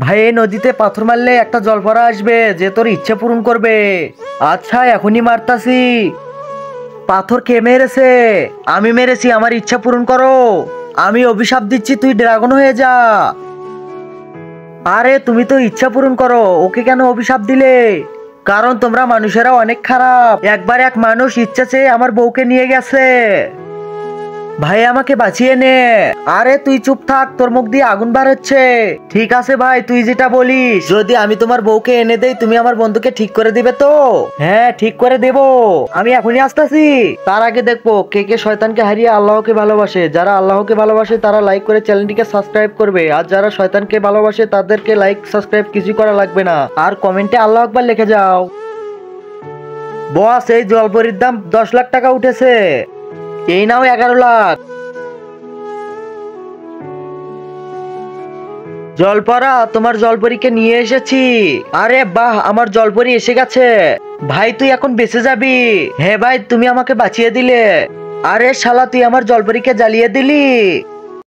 ভাই এই নদীতে পাথর মারলে একটা জলপরা আসবে যে তোর ইচ্ছা পূরণ করবে। আচ্ছা এখনই মারতাছি। পাথর কে মেরেছে? আমি মেরেছি, আমার ইচ্ছা পূরণ করো। আমি অভিশাপ দিচ্ছি তুই ড্রাগন হয়ে যা। আরে তুমি তো ইচ্ছা পূরণ করো, ওকে কেন অভিশাপ দিলে? কারণ তোমরা মানুষেরা অনেক খারাপ। একবার এক মানুষ ইচ্ছা চেয়ে আমার বউকে নিয়ে গেছে। ভাই আমাকে বাঁচিয়ে নে। আরে তুই চুপ থাক, তোর মুখ দিয়ে আগুন বার হচ্ছে। ঠিক আছে ভাই, তুই যেটা বলিস। যদি আমি তোমার বউকে এনে দেই তুমি আমার বন্ধুকে ঠিক করে দিবে তো? হ্যাঁ ঠিক করে দেব। আমি এখনই আসতেছি। তার আগে দেখবো কে কে শয়তানকে হারিয়ে আল্লাহকে ভালোবাসে। যারা আল্লাহকে ভালোবাসে তারা লাইক করে চ্যানেলটিকে সাবস্ক্রাইব করবে, আর যারা শয়তানকে ভালোবাসে তাদেরকে লাইক সাবস্ক্রাইব কিছু করা লাগবে না, আর কমেন্টে আল্লাহ আকবার লিখে যাও। বস এই জলপরির দাম 10 লাখ টাকা উঠেছে। এই নাও 11 লাখ। জলপরা তোমার জলপরীকে নিয়ে এসেছি। আরে বাহ, আমার জলপরি এসে গেছে। ভাই তুই এখন বেঁচে যাবি। হ্যাঁ ভাই তুমি আমাকে বাঁচিয়ে দিলে। আরে শালা তুই আমার জলপরীকে জ্বালিয়ে দিলি।